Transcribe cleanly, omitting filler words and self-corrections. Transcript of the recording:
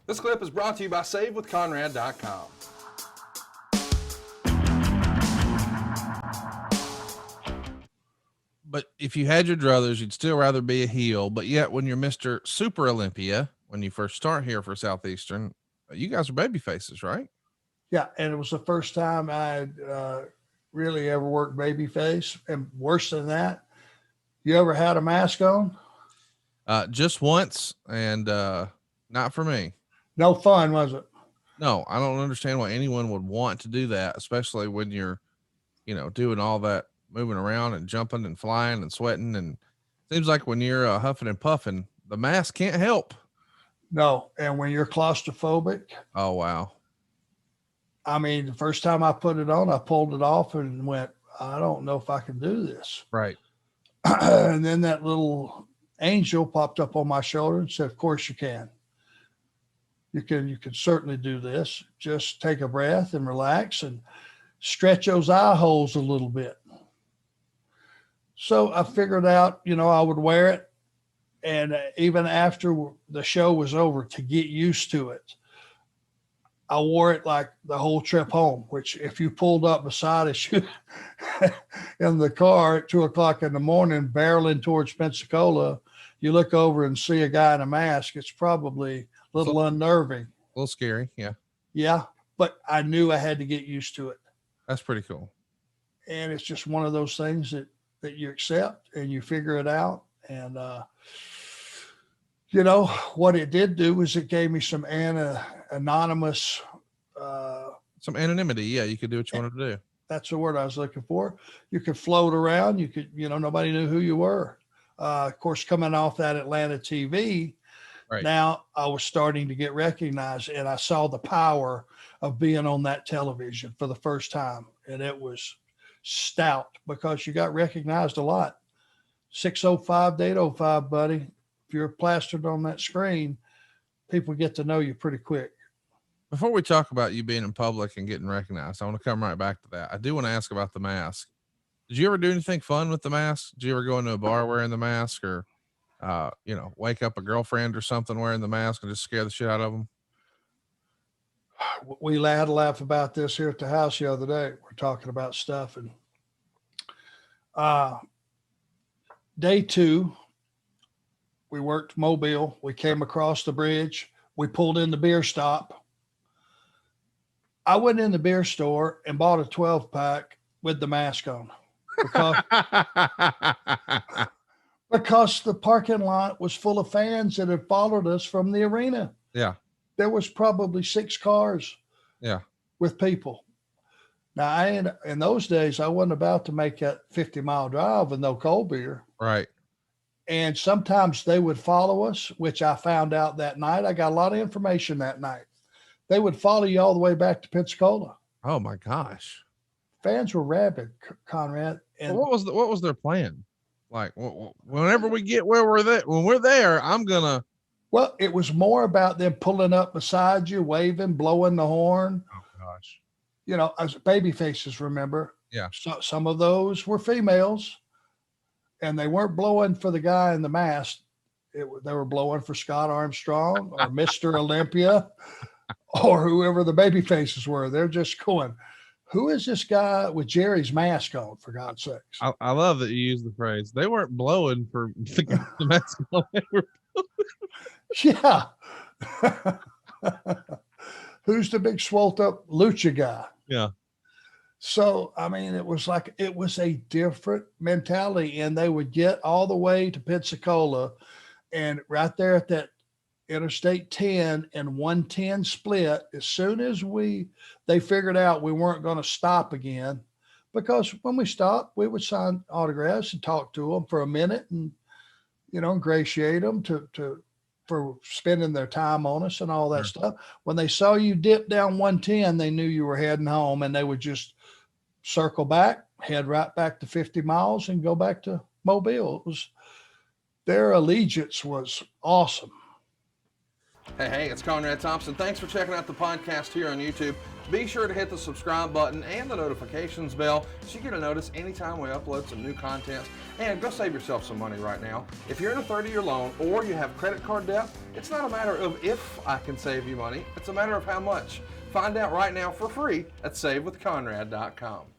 This clip is brought to you by SaveWithConrad.com. But if you had your druthers, you'd still rather be a heel. But yet when you're Mr. Super Olympia, when you first start here for Southeastern, you guys are baby faces, right? Yeah. And it was the first time I really ever worked baby face. And worse than that, you ever had a mask on? Just once, and not for me. No fun, was it? No, I don't understand why anyone would want to do that, especially when you're, doing all that moving around and jumping and flying and sweating. And seems like when you're huffing and puffing, the mask can't help. No. And when you're claustrophobic. Oh, wow. I mean, the first time I put it on, I pulled it off and went, I don't know if I can do this. Right. And then that little angel popped up on my shoulder and said, of course you can. You can certainly do this. Just take a breath and relax and stretch those eye holes a little bit. So I figured out, I would wear it. And even after the show was over, to get used to it, I wore it like the whole trip home, which if you pulled up beside us in the car at 2:00 in the morning, barreling towards Pensacola, you look over and see a guy in a mask. It's probably a little unnerving. A little scary. Yeah. Yeah. But I knew I had to get used to it. That's pretty cool. And it's just one of those things that you accept and you figure it out. And, what it did do was it gave me some anonymous. Some anonymity. Yeah. You could do what you wanted to do. That's the word I was looking for. You could float around. You could, nobody knew who you were. Of course, coming off that Atlanta TV, right. Now I was starting to get recognized, and I saw the power of being on that television for the first time. And it was stout because you got recognized a lot. 605 to 805, buddy. If you're plastered on that screen, people get to know you pretty quick. Before we talk about you being in public and getting recognized, I want to come right back to that. I do want to ask about the mask. Did you ever do anything fun with the mask? Did you ever go into a bar wearing the mask, or, wake up a girlfriend or something wearing the mask and just scare the shit out of them? We had a laugh about this here at the house the other day. We're talking about stuff, and day 2, we worked Mobile. We came across the bridge. We pulled in the beer stop. I went in the beer store and bought a 12-pack with the mask on because the parking lot was full of fans that had followed us from the arena. Yeah. There was probably 6 cars. Yeah. With people. Now, in those days, I wasn't about to make that 50-mile drive with no cold beer. Right. And sometimes they would follow us, which I found out that night. I got a lot of information that night. They would follow you all the way back to Pensacola. Oh my gosh. Fans were rabid, Conrad. And what was their plan? Like, whenever we get when we're there, I'm gonna. Well, it was more about them pulling up beside you, waving, blowing the horn. Oh gosh. As baby faces, remember? Yeah. So some of those were females, and they weren't blowing for the guy in the mask. They were blowing for Scott Armstrong or Mr. Olympia or whoever the baby faces were. They're just going, who is this guy with Jerry's mask on, for God's sakes? I love that you use the phrase. They weren't blowing for the mask on. They were yeah. Who's the big swolled up lucha guy? Yeah. So, I mean, it was a different mentality, and they would get all the way to Pensacola, and right there at that Interstate 10 and 110 split, as soon as they figured out we weren't going to stop again, because when we stopped, we would sign autographs and talk to them for a minute and, ingratiate them for spending their time on us and all that stuff. When they saw you dip down 110, they knew you were heading home, and they would just circle back, head right back to 50 miles and go back to Mobile. Their allegiance was awesome. Hey, it's Conrad Thompson. Thanks for checking out the podcast here on YouTube. Be sure to hit the subscribe button and the notifications bell so you get a notice anytime we upload some new content. And go save yourself some money right now. If you're in a 30-year loan or you have credit card debt, it's not a matter of if I can save you money, it's a matter of how much. Find out right now for free at SaveWithConrad.com.